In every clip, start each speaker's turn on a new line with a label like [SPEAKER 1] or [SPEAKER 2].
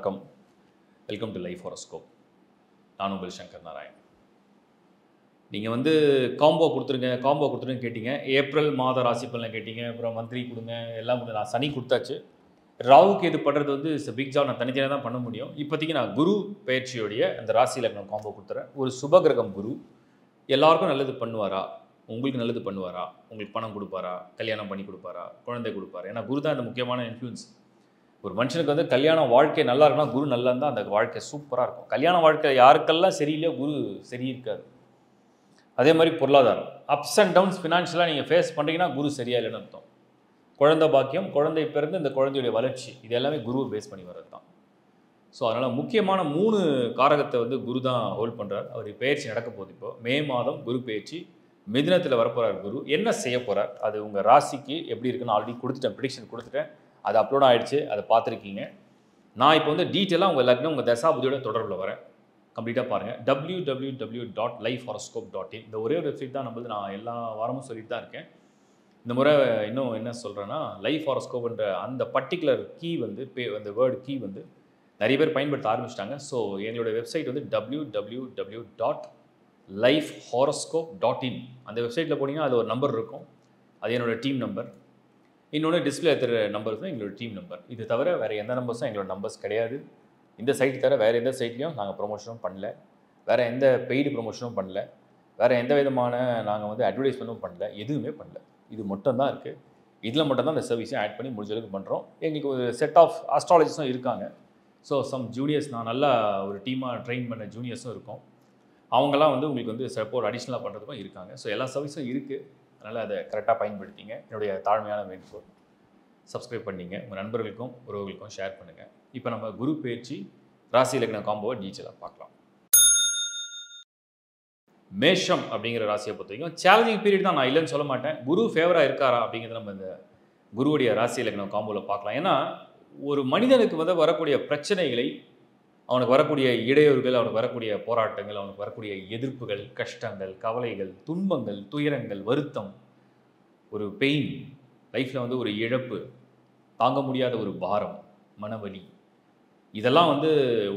[SPEAKER 1] வணக்கம். Welcome to life horoscope. நான் உங்கள் சங்கர் நாராயண். நீங்கள் வந்து காம்போ கொடுத்துருங்க கேட்டீங்க. ஏப்ரல் மாத ராசி பலன் கேட்டீங்க. அப்புறம் மந்த்லி கொடுங்க, எல்லாம் கொடுங்க. நான் சனி கொடுத்தாச்சு. ராகுக்கு எது படுறது வந்து பிக் ஜாப் நான் தனித்தனியாக தான் பண்ண முடியும். இப்போதைக்கு நான் குரு பயிற்சியோடைய அந்த ராசி லக்னம் காம்போ கொடுத்துறேன். ஒரு சுபகிரகம் குரு எல்லாருக்கும் நல்லது பண்ணுவாரா? உங்களுக்கு நல்லது பண்ணுவாரா? உங்களுக்கு பணம் கொடுப்பாரா? கல்யாணம் பண்ணி கொடுப்பாரா? குழந்தை கொடுப்பாரா? ஏன்னா குரு தான் இந்த முக்கியமான இன்ஃப்ளூயன்ஸ். ஒரு மனுஷனுக்கு வந்து கல்யாண வாழ்க்கை நல்லா இருக்குன்னா குரு நல்லா இருந்தால் அந்த வாழ்க்கை சூப்பராக இருக்கும். கல்யாண வாழ்க்கை யாருக்கெல்லாம் சரியில்லையோ குரு சரி இருக்காது. அதே மாதிரி பொருளாதாரம் அப்ஸ் அண்ட் டவுன்ஸ் ஃபினான்ஷியலாக நீங்கள் ஃபேஸ் பண்ணுறீங்கன்னா குரு சரியா இல்லைன்னு அர்த்தம். குழந்தை பாக்கியம், குழந்தை பிறந்து இந்த குழந்தையுடைய வளர்ச்சி, இது எல்லாமே குருவை பேஸ் பண்ணி வர்றது தான். ஸோ அதனால் முக்கியமான 3 காரகத்தை வந்து குரு தான் ஹோல்ட் பண்ணுறார். அவர் பயிற்சி நடக்க போகுது. இப்போ மே மாதம் குரு பயிற்சி மிதுனத்தில் வரப்போகிறார். குரு என்ன செய்ய போகிறார், அது உங்கள் ராசிக்கு எப்படி இருக்குன்னு ஆல்ரெடி கொடுத்துட்டேன், ப்ரிடிக்ஷன் கொடுத்துட்டேன். அது அப்லோட் ஆகிடுச்சு, அதை பார்த்துருக்கீங்க. நான் இப்போ வந்து டீட்டெயிலாக உங்கள் லக்னம் உங்கள் தசாபுதியோட தொடர்பில் வரேன். கம்ப்ளீட்டாக பாருங்கள். www.lifehoroscope.in இந்த ஒரே ஒரு வெப்சைட் தான் நம்மளது. நான் எல்லா வாரமும் சொல்லிட்டு தான் இருக்கேன். இந்த முறை இன்னும் என்ன சொல்கிறேன்னா, லைஃப் ஹாரோஸ்கோப்ன்ற அந்த பர்டிகுலர் கீ வந்து அந்த வேர்டு கீ வந்து நிறைய பேர் பயன்படுத்த ஆரம்பிச்சிட்டாங்க. ஸோ எங்களுடைய வெப்சைட் வந்து www.lifehoroscope.in. அந்த வெப்சைட்டில் போனீங்கன்னா அது ஒரு நம்பர் இருக்கும். அது என்னோடய டீம் நம்பர். இன்னொன்று டிஸ்பிளே எடுத்துகிற நம்பர் தான் எங்களோட டீம் நம்பர். இது தவிர வேறு எந்த நம்பர்ஸும் எங்களோட நம்பர்ஸ் கிடையாது. இந்த சைட் தவிர வேறு எந்த சைட்லையும் நாங்கள் ப்ரொமோஷனும் பண்ணல, வேறு எந்த பெய்டு ப்ரொமோஷனும் பண்ணல, வேறு எந்த விதமான நாங்கள் வந்து அட்வர்டைஸ்மெண்ட்டும் பண்ணல, எதுவுமே பண்ணல. இது மட்டும் தான் இருக்குது. இதில் மட்டும்தான் இந்த சர்வீஸையும் ஆட் பண்ணி முடிஞ்ச அளவுக்கு பண்ணுறோம். எங்களுக்கு ஒரு செட் ஆஃப் ஆஸ்ட்ராலஜிஸும் இருக்காங்க. ஸோ சம் ஜூனியர்ஸ், நான் நல்லா ஒரு டீமாக ட்ரெயின் பண்ண ஜூனியர்ஸும் இருக்கும். அவங்கெல்லாம் வந்து உங்களுக்கு வந்து சப்போர்ட் அடிஷ்னலாக பண்ணுறதுக்கும் இருக்காங்க. ஸோ எல்லா சர்வீஸும் இருக்குது. அதனால் அதை கரெக்டாக பயன்படுத்திங்க. என்னுடைய தாழ்மையான வேண்டுகோள். சப்ஸ்கிரைப் பண்ணிங்க, உங்கள் நண்பர்களுக்கும் உறவுகளுக்கும் ஷேர் பண்ணுங்கள். இப்போ நம்ம குரு பயிற்சி ராசி லக்ன காம்போவை டீச்சலாக பார்க்கலாம். மேஷம் அப்படிங்கிற ராசியை பொறுத்த வரைக்கும் சேலஞ்சிங் பீரியட் தான், நான் இல்லைன்னு சொல்ல மாட்டேன். குரு ஃபேவராக இருக்காரா அப்படிங்கிறத நம்ம இந்த குருவுடைய ராசி லக்ன காம்போவில் பார்க்கலாம். ஏன்னா ஒரு மனிதனுக்கு வந்து வரக்கூடிய பிரச்சனைகளை, அவனுக்கு வரக்கூடிய இடையூறுகள், அவனுக்கு வரக்கூடிய போராட்டங்கள், அவனுக்கு வரக்கூடிய எதிர்ப்புகள், கஷ்டங்கள், கவலைகள், துன்பங்கள், துயரங்கள், வருத்தம், ஒரு பெயின், லைஃப்பில் வந்து ஒரு இழப்பு, தாங்க முடியாத ஒரு பாரம், மனவலி, இதெல்லாம் வந்து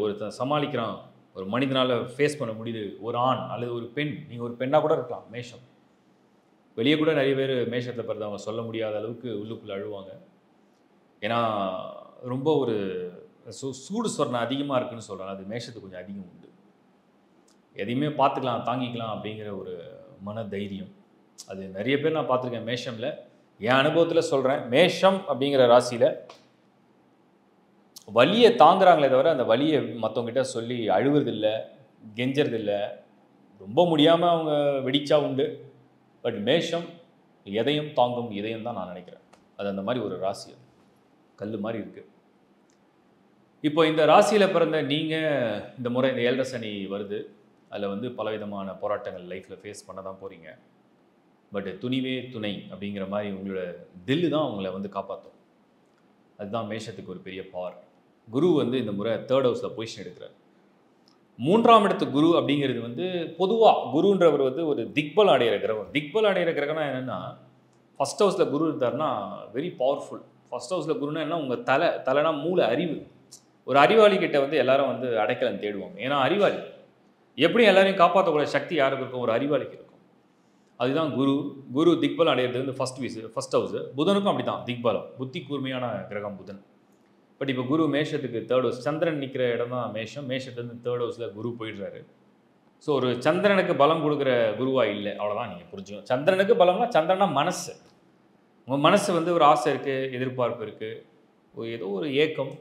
[SPEAKER 1] ஒருத்தன் சமாளிக்கிறான், ஒரு மனிதனால் ஃபேஸ் பண்ண முடியுது. ஒரு ஆண் அல்லது ஒரு பெண், நீங்கள் ஒரு பெண்ணாக கூட இருக்கலாம். மேஷம் வெளியே கூட நிறைய பேர் மேஷத்தில் பிறந்தவங்க சொல்ல முடியாத அளவுக்கு உள்ளுக்குள்ளே அழுவாங்க. ஏன்னா ரொம்ப ஒரு சூடு சொரணை அதிகமாக இருக்குதுன்னு சொல்கிறாங்க. அது மேஷத்துக்கு கொஞ்சம் அதிகம் உண்டு. எதையுமே பார்த்துக்கலாம், தாங்கிக்கலாம் அப்படிங்கிற ஒரு மன தைரியம், அது நிறைய பேர் நான் பார்த்துருக்கேன் மேஷமில். என் அனுபவத்தில் சொல்கிறேன், மேஷம் அப்படிங்கிற ராசியில் வலியை தாங்குறாங்களே தவிர அந்த வலியை மற்றவங்ககிட்ட சொல்லி அழுவுறதில்லை, கெஞ்சறதில்லை. ரொம்ப முடியாமல் அவங்க வெடிச்சா உண்டு. பட் மேஷம் எதையும் தாங்கும் இதயம் தான் நான் நினைக்கிறேன். அது அந்த மாதிரி ஒரு ராசி, அது கல் மாதிரி இருக்குது. இப்போ இந்த ராசியில் பிறந்த நீங்கள் இந்த முறை இந்த 7.5 சனி வருது. அதில் வந்து பலவிதமான போராட்டங்கள் லைஃப்பில் ஃபேஸ் பண்ண தான் போகிறீங்க. பட் துணிவே துணை அப்படிங்கிற மாதிரி உங்களோட தில்லு தான் உங்களை வந்து காப்பாற்றும். அதுதான் மேஷத்துக்கு ஒரு பெரிய பவர். குரு வந்து இந்த முறை 3rd ஹவுஸில் பொசிஷன் எடுக்கிறார். 3ஆம் இடத்து குரு அப்படிங்கிறது வந்து பொதுவாக குருன்றவர் வந்து ஒரு திக்பலம் அடைகிற கிரகம். திக்பலம் அடைகிற கிரகம்னா என்னென்னா, ஃபஸ்ட் ஹவுஸில் குரு இருந்தார்னா வெரி பவர்ஃபுல். ஃபஸ்ட் ஹவுஸில் குருன்னா என்ன, உங்கள் தலைனா மூளை, அறிவு. ஒரு அறிவாளி கிட்ட வந்து எல்லாரும் வந்து அடைக்கலம் தேடுவாங்க. ஏன்னா அறிவாளி எப்படியும் எல்லாரையும் காப்பாற்றக்கூடிய சக்தி யாருக்கு இருக்கும், ஒரு அறிவாளிக்கு இருக்கும். அதுதான் குரு திக்பலம் அடையிறது வந்து ஃபஸ்ட் ஹவுஸ். புதனுக்கும் அப்படி தான் திக்பலம், புத்தி கூர்மையான கிரகம் புதன். பட் இப்போ குரு மேஷத்துக்கு 3rd ஹவுஸ், சந்திரன் நிற்கிற இடம் தான் மேஷம். மேஷத்துலேருந்து 3rd ஹவுஸில் குரு போயிடுறாரு. ஸோ ஒரு சந்திரனுக்கு பலம் கொடுக்குற குருவாக இல்லை, அவ்வளோதான் நீங்கள் புரிஞ்சுக்கணும். சந்திரனுக்கு பலம்னா, சந்திரனா மனசு. உங்கள் மனசு வந்து ஒரு ஆசை இருக்குது, எதிர்பார்ப்பு இருக்குது, ஏதோ ஒரு ஏக்கம்,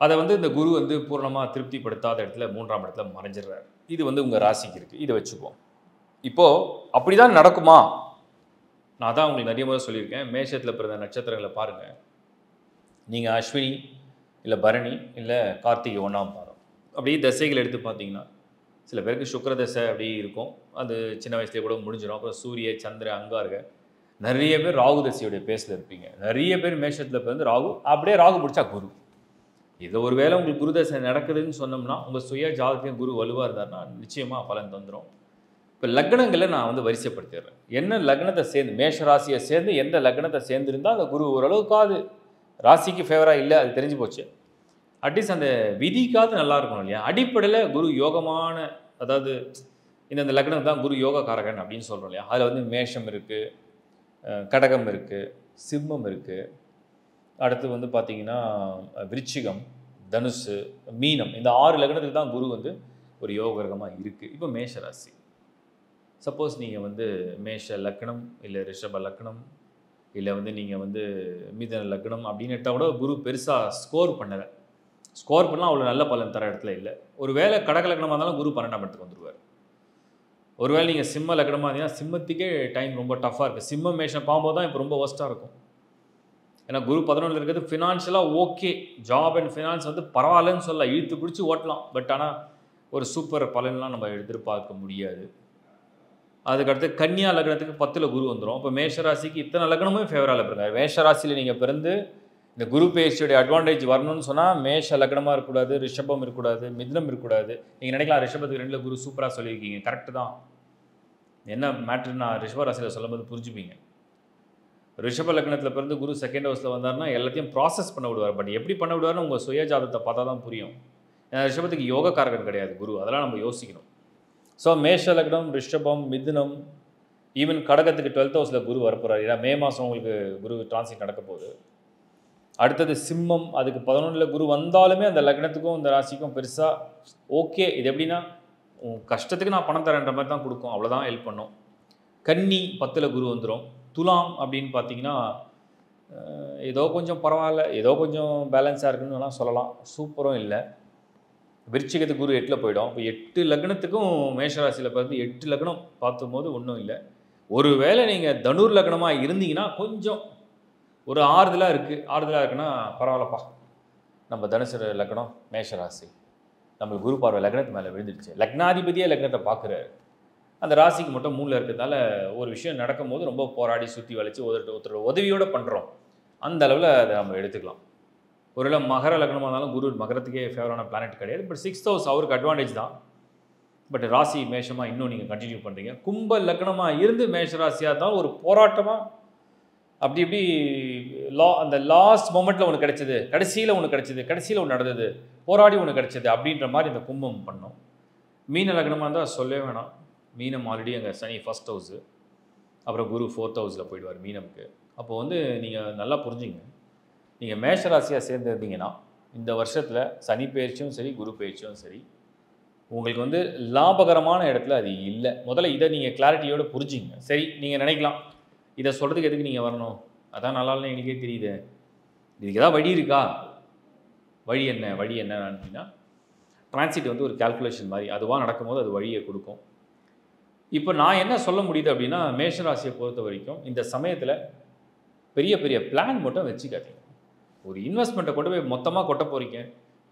[SPEAKER 1] அதை வந்து இந்த குரு வந்து பூர்ணமாக திருப்திப்படுத்தாத இடத்துல 3ஆம் இடத்துல மறைஞ்சிடுறாரு. இது வந்து உங்கள் ராசிக்கு இருக்குது, இதை வச்சுப்போம். இப்போது அப்படி தான் நடக்குமா? நான் தான் உங்களுக்கு நிறைய முறை சொல்லியிருக்கேன். மேஷத்தில் பிறந்த நட்சத்திரங்களை பாருங்கள். நீங்கள் அஸ்வினி இல்லை பரணி இல்லை கார்த்திகை 1ஆம் பாதம் அப்படியே தசைகள் எடுத்து பார்த்தீங்கன்னா, சில பேருக்கு சுக்கிர தசை அப்படி இருக்கும், அது சின்ன வயசுலேயே கூட முடிஞ்சிடும். அப்புறம் சூரிய சந்திர அங்கார்க, நிறைய பேர் ராகு தசையுடைய பேஸில் இருப்பீங்க. நிறைய பேர் மேஷத்தில் பிறந்து ராகு, அப்படியே ராகு பிடிச்சா குரு. இதை ஒரு வேளை உங்களுக்கு குரு தசை நடக்குதுன்னு சொன்னோம்னா, உங்கள் சுய ஜாதகத்தையும் குரு வலுவாக இருந்தார்னா நிச்சயமாக பலன் தந்துடும். இப்போ லக்னங்களை நான் வந்து வரிசைப்படுத்திடுறேன். என்ன லக்னத்தை சேர்ந்து, மேஷ ராசியை சேர்ந்து எந்த லக்னத்தை சேர்ந்துருந்தால் அந்த குரு ஓரளவுக்காது ராசிக்கு ஃபேவராக இல்லை, அது தெரிஞ்சு போச்சு. அட்லீஸ்ட் அந்த விதிக்காவது நல்லா இருக்கணும் இல்லையா? அடிப்படையில் குரு யோகமான, அதாவது இந்த லக்னம் தான் குரு யோக காரகன் அப்படின்னு சொல்கிறோம் இல்லையா? அதில் வந்து மேஷம் இருக்குது, கடகம் இருக்குது, சிம்மம் இருக்குது, அடுத்து வந்து பார்த்தீங்கன்னா விருச்சிகம், தனுசு, மீனம், இந்த 6 லக்னத்துக்கு தான் குரு வந்து ஒரு யோக கிரகமாக இருக்குது. இப்போ மேஷ ராசி, சப்போஸ் நீங்கள் வந்து மேஷ லக்னம் இல்லை ரிஷப லக்னம் இல்லை வந்து நீங்கள் வந்து மிதன லக்னம் அப்படின்னு எடுத்தால் கூட குரு பெருசாக ஸ்கோர் பண்ணலை. ஸ்கோர் பண்ணலாம் அவ்வளோ நல்ல பலன் தர இடத்துல இல்லை. ஒரு வேளை கடக லக்னமாக இருந்தாலும் குரு 12ஆம் இடத்துக்கு வந்துடுவார். ஒருவேளை நீங்கள் சிம்ம லக்னமாக இருந்தீங்கன்னா சிம்மத்துக்கே டைம் ரொம்ப டஃப்பாக இருக்குது. சிம்ம மேஷம் பாம்போது தான் இப்போ ரொம்ப ஒஸ்ட்டாக இருக்கும். ஏன்னா குரு 11 இருக்கிறது ஃபினான்ஷியலாக ஓகே, ஜாப் அண்ட் ஃபினான்ஸ் வந்து பரவாயில்லன்னு சொல்ல இழுத்து பிடிச்சி ஓட்டலாம். பட் ஆனால் ஒரு சூப்பர் பலன்லாம் நம்ம எதிர்பார்க்க முடியாது. அதுக்கடுத்து கன்னியா லக்னத்துக்கு 10ல் குரு வந்துடும். இப்போ மேஷராசிக்கு இத்தனை லக்னமும் ஃபேவராக இருப்பாங்க. மேஷராசியில் நீங்கள் பிறந்து இந்த குரு பேச்சியோடைய அட்வான்டேஜ் வரணும்னு சொன்னால் மேஷ லக்னமாக இருக்கக்கூடாது, ரிஷபம் இருக்கக்கூடாது, மிதுனம் இருக்கக்கூடாது. நீங்கள் நினைக்கலாம் ரிஷபத்துக்கு 2ல் குரு சூப்பராக சொல்லியிருக்கீங்க, கரெக்டு தான். என்ன மேட்ரு நான் ரிஷபராசியில் சொல்லும்போது புரிஞ்சுப்பீங்க. ரிஷப லக்னத்தில் பிறந்து குரு 2nd ஹவுஸில் வந்தார்னா எல்லாத்தையும் ப்ராசஸ் பண்ண விடுவார். பட் எப்படி பண்ண விடுவார்னு உங்கள் சுய ஜாதகத்தை பார்த்தா தான் புரியும். ஏன்னா ரிஷபத்துக்கு யோக காரகன் கிடையாது குரு, அதெல்லாம் நம்ம யோசிக்கணும். ஸோ மேஷ லக்னம், ரிஷபம், மிதுனம், ஈவன் கடகத்துக்கு 12th ஹவுஸில் குரு வரப்போகிறார். ஏன்னா மே மாதம் உங்களுக்கு குரு டிரான்சிட் நடக்க போகுது. அடுத்தது சிம்மம், அதுக்கு 11ல் குரு வந்தாலுமே அந்த லக்னத்துக்கும் இந்த ராசிக்கும் பெருசாக ஓகே. இது எப்படின்னா கஷ்டத்துக்கு நான் பணம் தரேன்ற மாதிரி தான் கொடுக்கும், அவ்வளோதான் ஹெல்ப் பண்ணும். கன்னி 10ல் குரு வந்துடும். துலாம் அப்படின்னு பார்த்தீங்கன்னா ஏதோ கொஞ்சம் பரவாயில்ல, ஏதோ கொஞ்சம் பேலன்ஸாக இருக்குன்னு வேணால் சொல்லலாம், சூப்பரும் இல்லை. விருச்சிகத்துக்கு குரு 8ல் போயிடும். இப்போ 8 லக்னத்துக்கும் மேஷராசியில் பார்த்து 8 லக்னம் பார்த்தும் போது ஒன்றும் இல்லை. ஒரு வேளை நீங்கள் தனுர் லக்னமாக இருந்தீங்கன்னா கொஞ்சம் ஒரு ஆறுதலாக இருக்குன்னா பரவாயில்லப்பா, நம்ம தனுசு லக்னம் மேஷராசி, நம்மளுக்கு குரு பார்வை லக்னத்து மேலே விழுந்துடுச்சு. லக்னாதிபதியே லக்னத்தை பார்க்குறாரு. அந்த ராசிக்கு மட்டும் 3ல் இருக்கிறதுனால ஒரு விஷயம் நடக்கும் போது ரொம்ப போராடி சுற்றி வளைச்சி ஒருத்தரோட உதவியோடு பண்ணுறோம். அந்த அளவில் அதை நம்ம எடுத்துக்கலாம். ஒருவேளை மகர லக்னமாக இருந்தாலும் குரு மகரத்துக்கே ஃபேவரான பிளானட் கிடையாது. பட் 6th ஹவுஸ் அவருக்கு அட்வான்டேஜ் தான். பட் ராசி மேஷமாக இன்னும் நீங்கள் கண்டினியூ பண்ணுறீங்க. கும்ப லக்னமாக இருந்து மேஷ ராசியாக தான் ஒரு போராட்டமாக அப்படி இப்படி அந்த லாஸ்ட் மொமெண்ட்டில் ஒன்று கிடைச்சது, கடைசியில் ஒன்று கிடைச்சது, கடைசியில் ஒன்று நடந்தது, போராடி ஒன்று கிடைச்சது அப்படின்ற மாதிரி இந்த கும்பம் பண்ணோம். மீன லக்னமாக இருந்தால் சொல்லவே வேணாம். மீனம் ஆல்ரெடி அங்கே சனி 1st ஹவுஸு, அப்புறம் குரு 4th ஹவுஸில் போயிடுவார் மீனமுக்கு. அப்போ வந்து நீங்கள் நல்லா புரிஞ்சுங்க, நீங்கள் மேஷராசியாக சேர்ந்துருந்தீங்கன்னா இந்த வருஷத்தில் சனி பயிற்சியும் சரி குரு பயிற்சியும் சரி உங்களுக்கு வந்து லாபகரமான இடத்துல அது இல்லை. முதல்ல இதை நீங்கள் கிளாரிட்டியோடு புரிஞ்சுங்க. சரி, நீங்கள் நினைக்கலாம் இதை சொல்கிறதுக்கு எதுக்கு நீங்கள் வரணும், அதான் நல்லாலும் எங்களுக்கே தெரியுது, இதுக்கு ஏதாவது வழி இருக்கா? வழி என்ன அப்படின்னா டிரான்சிட் வந்து ஒரு கால்குலேஷன் மாதிரி, அதுவாக நடக்கும்போது அது வழியை கொடுக்கும். இப்போ நான் என்ன சொல்ல முடியுது அப்படின்னா மேஷராசியை பொறுத்த வரைக்கும் இந்த சமயத்தில் பெரிய பெரிய பிளான் மட்டும் வச்சுக்காதீங்க. ஒரு இன்வெஸ்ட்மெண்ட்டை கொண்டு போய் மொத்தமாக கொட்ட போகிறீங்க,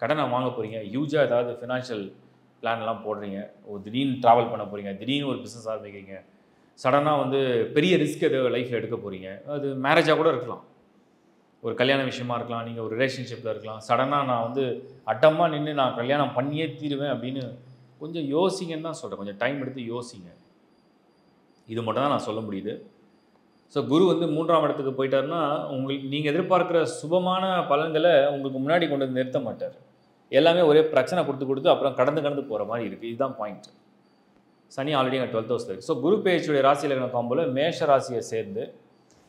[SPEAKER 1] கடனை வாங்க போகிறீங்க, யூஜாக ஏதாவது ஃபினான்ஷியல் பிளான்லாம் போடுறீங்க, ஒரு திடீர்னு ட்ராவல் பண்ண போகிறீங்க, திடீர்னு ஒரு பிஸ்னஸ் ஆரம்பிக்கிறீங்க, சடனாக வந்து பெரிய ரிஸ்க் எதோ லைஃப்பில் எடுக்க போகிறீங்க. அது மேரேஜாக கூட இருக்கலாம், ஒரு கல்யாண விஷயமா இருக்கலாம், நீங்கள் ஒரு ரிலேஷன்ஷிப்பில் இருக்கலாம். சடனாக நான் வந்து அட்டமாக நின்று நான் கல்யாணம் பண்ணியே தீருவேன் அப்படின்னு கொஞ்சம் யோசிங்கன்னு தான் சொல்கிறேன். கொஞ்சம் டைம் எடுத்து யோசிங்க. இது மட்டும் தான் நான் சொல்ல முடியுது. ஸோ குரு வந்து 3ஆம் இடத்துக்கு போயிட்டாருன்னா உங்களுக்கு நீங்கள் எதிர்பார்க்குற சுபமான பலன்களை உங்களுக்கு முன்னாடி கொண்டு வந்து நிறுத்த மாட்டார். எல்லாமே ஒரே பிரச்சனை கொடுத்து அப்புறம் கடந்து போகிற மாதிரி இருக்குது. இதுதான் பாயிண்ட். சனி ஆல்ரெடி அங்கே 12th ஹவுஸில் இருக்குது. ஸோ குரு பேச்சுடைய ராசி லக்னம் காம்போல மேஷ ராசியை சேர்ந்து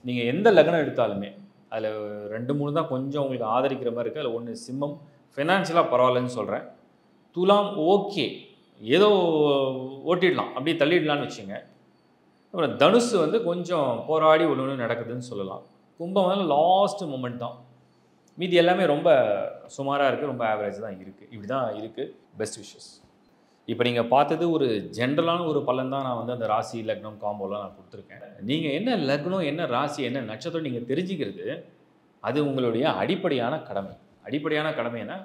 [SPEAKER 1] நீங்கள் எந்த லக்னம் எடுத்தாலுமே அதில் 2-3 தான் கொஞ்சம் உங்களுக்கு ஆதரிக்கிற மாதிரி இருக்குது. அதில் ஒன்று சிம்மம், ஃபினான்ஷியலாக பரவாயில்லன்னு சொல்கிறேன். துலாம் ஓகே, ஏதோ ஓட்டிடலாம், அப்படியே தள்ளிடலான்னு வச்சுங்க. அப்புறம் தனுசு வந்து கொஞ்சம் போராடி ஒன்று நடக்குதுன்னு சொல்லலாம். கும்பம் வந்து லாஸ்ட் மூமெண்ட் தான். மீதி எல்லாமே ரொம்ப சுமாராக இருக்குது, ரொம்ப ஆவரேஜ் தான் இருக்குது. இப்படி தான் இருக்குது. Best wishes. இப்போ நீங்கள் பார்த்தது ஒரு ஜென்ரலான ஒரு பலன் தான். நான் வந்து அந்த ராசி லக்னம் காம்போலாம் நான் கொடுத்துருக்கேன். நீங்கள் என்ன லக்னம், என்ன ராசி, என்ன நட்சத்திரம் நீங்கள் தெரிஞ்சுக்கிறது அது உங்களுடைய அடிப்படையான கடமை. அடிப்படையான கடமைன்னா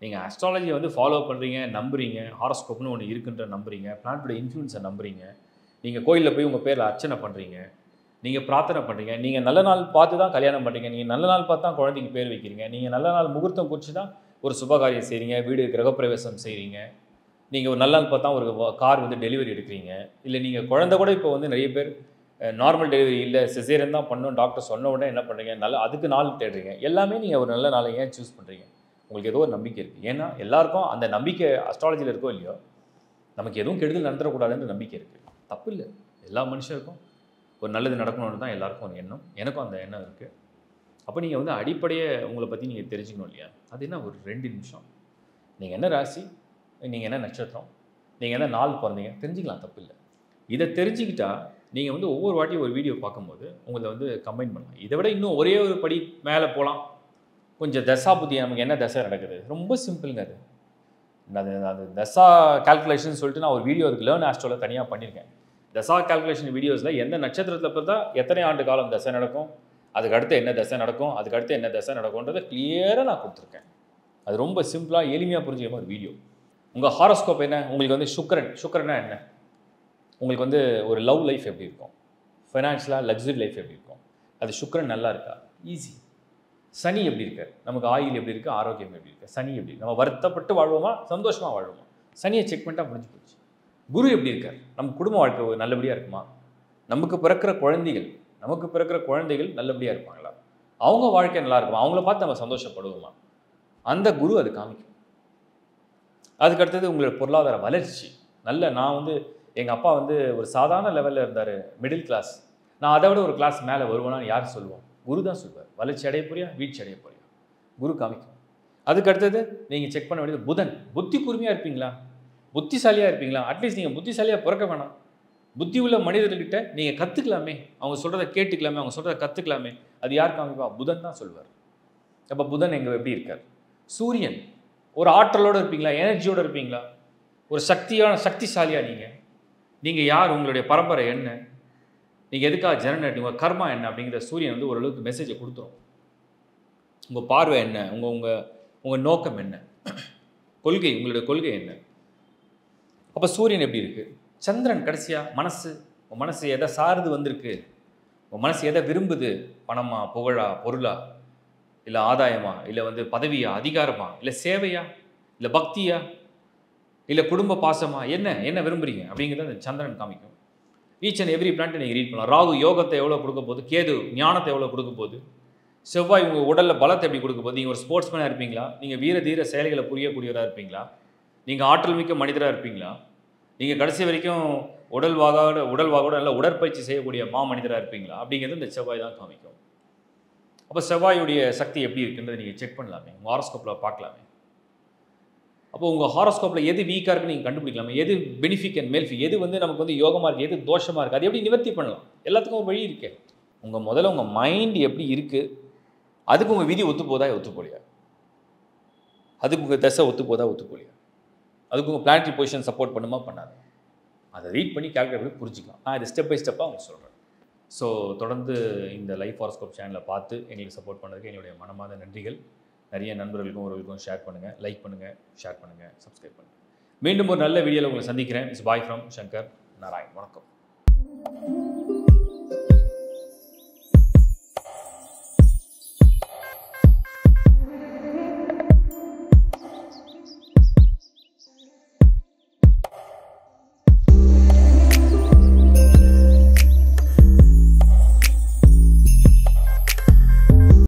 [SPEAKER 1] நீங்கள் அஸ்ட்ராலஜியை வந்து ஃபாலோ பண்ணுறீங்க, நம்புறீங்க, ஹாரோஸ்கோப்னு ஒன்று இருக்குன்ற நம்புறீங்க, பிளானட்டோட இன்ஃப்ளூயன்ஸை நம்புறீங்க, நீங்கள் கோயிலில் போய் உங்கள் பேரில் அர்ச்சனை பண்ணுறீங்க, நீங்கள் பிரார்த்தனை பண்ணுறீங்க, நீங்கள் நல்ல நாள் பார்த்து தான் கல்யாணம் பண்ணுறீங்க, நீங்கள் நல்ல நாள் பார்த்து தான் குழந்தைக்கு பேர் வைக்கிறீங்க, நீங்கள் நல்ல நாள் முகூர்த்தம் குறித்து தான் ஒரு சுபகாரியம் செய்கிறீங்க, வீடு கிரகப்பிரவேசம் செய்கிறீங்க, நீங்கள் ஒரு நல்ல நாள் பார்த்தா ஒரு கார் வந்து டெலிவரி எடுக்கிறீங்க, இல்லை நீங்கள் குழந்தை கூட இப்போ வந்து நிறைய பேர் நார்மல் டெலிவரி இல்லை சிசேரியன் தான் பண்ணணும் டாக்டர் சொன்ன உடனே என்ன பண்ணுறீங்க, அதுக்கு நாள் தேடுறீங்க. எல்லாமே நீங்கள் ஒரு நல்ல நாளை ஏன் சூஸ் பண்ணுறீங்க? உங்களுக்கு ஏதோ ஒரு நம்பிக்கை இருக்குது. ஏன்னா எல்லாருக்கும் அந்த நம்பிக்கை அஸ்ட்ராலஜியில் இருக்கோ இல்லையோ, நமக்கு எதுவும் கெடுதல் நடந்துடக்கூடாதுன்ற நம்பிக்கை இருக்குது. தப்பு இல்லை, எல்லா மனுஷருக்கும் ஒரு நல்லது நடக்கணும்னு தான் எல்லாருக்கும் ஒரு எண்ணம். எனக்கும் அந்த எண்ணம் இருக்குது. அப்போ நீங்கள் வந்து அடிப்படையை உங்களை பற்றி நீங்கள் தெரிஞ்சுக்கணும் இல்லையா? அது என்ன ஒரு 2 நிமிஷம். நீங்கள் என்ன ராசி, நீங்கள் என்ன நட்சத்திரம், நீங்கள் என்ன நாள் பிறந்தீங்க தெரிஞ்சுக்கலாம், தப்பு இல்லை. இதை தெரிஞ்சுக்கிட்டா நீங்கள் வந்து ஒவ்வொரு வாட்டியும் ஒரு வீடியோ பார்க்கும்போது உங்களை வந்து கம்பைன் பண்ணலாம். இதை விட இன்னும் ஒரே ஒரு படி மேலே போகலாம். கொஞ்சம் தசா புத்தி, நமக்கு என்ன தசை நடக்குது, ரொம்ப சிம்பிளுங்க. அது தசா கால்குலேஷன் சொல்லிட்டு நான் ஒரு வீடியோ அதுக்கு லேர்ன் ஆஸ்ட்ரோவில் தனியாக பண்ணியிருக்கேன். தசா கால்குலேஷன் வீடியோஸில் எந்த நட்சத்திரத்தில் பார்த்தா எத்தனை ஆண்டு காலம் தசை நடக்கும், அதுக்கு அடுத்து என்ன தசை நடக்கும், அதுக்கு அடுத்து என்ன தசை நடக்கும்ன்றதை கிளியராக நான் கொடுத்துருக்கேன். அது ரொம்ப சிம்பிளாக எளிமையாக புரிஞ்சுக்கிற ஒரு வீடியோ. உங்கள் ஹாரோஸ்கோப் என்ன, உங்களுக்கு வந்து சுக்கரன்னா என்ன, உங்களுக்கு வந்து ஒரு லவ் லைஃப் எப்படி இருக்கும், ஃபைனான்ஷியலாக லக்ஸரி லைஃப் எப்படி இருக்கும், அது சுக்கரன் நல்லா இருக்கா, ஈஸி. சனி எப்படி இருக்கார், நமக்கு ஆயில் எப்படி இருக்குது, ஆரோக்கியம் எப்படி இருக்குது, சனி எப்படி, நம்ம வருத்தப்பட்டு வாழ்வோமா சந்தோஷமாக வாழ்வோமா, சனியை செக் பண்ணிட்டா முடிஞ்சு போச்சு. குரு எப்படி இருக்கார், நம்ம குடும்ப வாழ்க்கை நல்லபடியாக இருக்குமா, நமக்கு பிறக்கிற குழந்தைகள் நல்லபடியாக இருப்பாங்களா, அவங்க வாழ்க்கை நல்லா இருக்குமா, அவங்கள பார்த்து நம்ம சந்தோஷப்படுவோமா, அந்த குரு அது காமிக்கும். அதுக்கடுத்தது உங்களோட பொருளாதார வளர்ச்சி. நான் வந்து எங்கள் அப்பா வந்து ஒரு சாதாரண லெவலில் இருந்தார், மிடில் கிளாஸ். நான் அதை விட ஒரு கிளாஸ் மேலே வருவேனான்னு யார் சொல்லுவோம், குரு தான் சொல்வார். வளர்ச்சி அடைய போறியா, வீழ்ச்சி அடைய போறியா, குரு காமிக்கும். அதுக்கடுத்தது நீங்கள் செக் பண்ண வேண்டியது புதன். புத்தி கூர்மையாக இருப்பீங்களா, புத்திசாலியாக இருப்பீங்களா, அட்லீஸ்ட் நீங்கள் புத்திசாலியாக பிறக்க வேணாம், புத்தி உள்ள மனிதர்கிட்ட நீங்கள் கற்றுக்கலாமே, அவங்க சொல்கிறத கேட்டுக்கலாமே, அவங்க சொல்கிறத கற்றுக்கலாமே, அது யார் காமிப்பா, புதன் தான் சொல்வார். அப்போ புதன் எங்கே எப்படி இருக்கார். சூரியன், ஒரு ஆற்றலோடு இருப்பீங்களா, எனர்ஜியோடு இருப்பீங்களா, ஒரு சக்திசாலியாக நீங்கள் யார், உங்களுடைய பரம்பரை என்ன, நீங்கள் எதுக்காக ஜனனேட், உங்கள் கர்மா என்ன அப்படிங்கிற சூரியன் வந்து ஓரளவுக்கு மெசேஜை கொடுத்துரும். உங்கள் பார்வை என்ன, உங்கள் நோக்கம் என்ன, கொள்கை, உங்களுடைய கொள்கை என்ன. அப்போ சூரியன் எப்படி இருக்குது. சந்திரன் கடைசியாக உங்கள் மனசு எதை சார்ந்து வந்திருக்கு, உங்கள் மனசு எதை விரும்புது, பணமா, புகழா, பொருளா, இல்லை ஆதாயமா, இல்லை வந்து பதவியா, அதிகாரமா, இல்லை சேவையா, இல்லை பக்தியா, இல்லை குடும்ப பாசமா, என்ன விரும்புகிறீங்க அப்படிங்கிறத அந்த சந்திரன் காமிக்கும். ஈச் அண்ட் எவ்ரி பிளான்ட்டை நீங்கள் ரீட் பண்ணலாம். ராகு யோகத்தை எவ்வளோ கொடுக்க போகுது, கேது ஞானத்தை எவ்வளோ கொடுக்க போகுது, செவ்வாய் உங்கள் உடலில் பலத்தை எப்படி கொடுக்க போகுது, நீங்கள் ஒரு ஸ்போர்ட்ஸ்மேனாக இருப்பீங்களா, நீங்கள் வீர தீர செயல்களை புரியக்கூடியவராக இருப்பீங்களா, நீங்கள் ஆற்றல் மிக்க மனிதராக இருப்பீங்களா, நீங்கள் கடைசி வரைக்கும் உடல்வாகோட நல்ல உடற்பயிற்சி செய்யக்கூடிய மனிதராக இருப்பீங்களா அப்படிங்கிறது இந்த செவ்வாய் தான் காமிக்கும். அப்போ செவ்வாயுடைய சக்தி எப்படி இருக்குன்றதை நீங்கள் செக் பண்ணலாமே, உங்கள் ஹாரோஸ்கோப்பில் பார்க்கலாமே. அப்போ உங்கள் ஹாரோஸ்கோப்பில் எது வீக்காக இருக்குன்னு நீங்கள் கண்டுபிடிக்கலாமே, எது பெனிஃபிக் அண்ட் மெல்ஃபி, எது வந்து நமக்கு வந்து யோகமாக இருக்குது, எது தோஷமாக இருக்குது, அது எப்படி நிவர்த்தி பண்ணலாம். எல்லாத்துக்கும் ஒரு வழி இருக்கே. முதல்ல உங்கள் மைண்ட் எப்படி இருக்குது, அதுக்கு உங்கள் விதி ஒத்து போலையா, அதுக்கு உங்கள் தசை ஒத்து போலையா, அதுக்கு உங்கள் பிளானட்டரி பொசிஷன் சப்போர்ட் பண்ணுமா பண்ணாது, அதை ரீட் பண்ணி கால்குலேட் பண்ணி புரிஞ்சிக்கலாம். நான் இதை ஸ்டெப் பை ஸ்டெப்பாக உங்களுக்கு சொல்கிறேன். ஸோ தொடர்ந்து இந்த லைஃப் ஹாரோஸ்கோப் சேனலை பார்த்து எங்களுக்கு சப்போர்ட் பண்ணுறதுக்கு என்னுடைய மனமார்ந்த நன்றிகள். நிறைய நண்பர்களுக்கும் ஒருவருக்கும் ஷேர் பண்ணுங்கள், லைக் பண்ணுங்கள், ஷேர் பண்ணுங்கள், சப்ஸ்கிரைப் பண்ணுங்கள். மீண்டும் ஒரு நல்ல வீடியோவில் உங்களை சந்திக்கிறேன். It's bye from Shankar Narayan. வணக்கம்.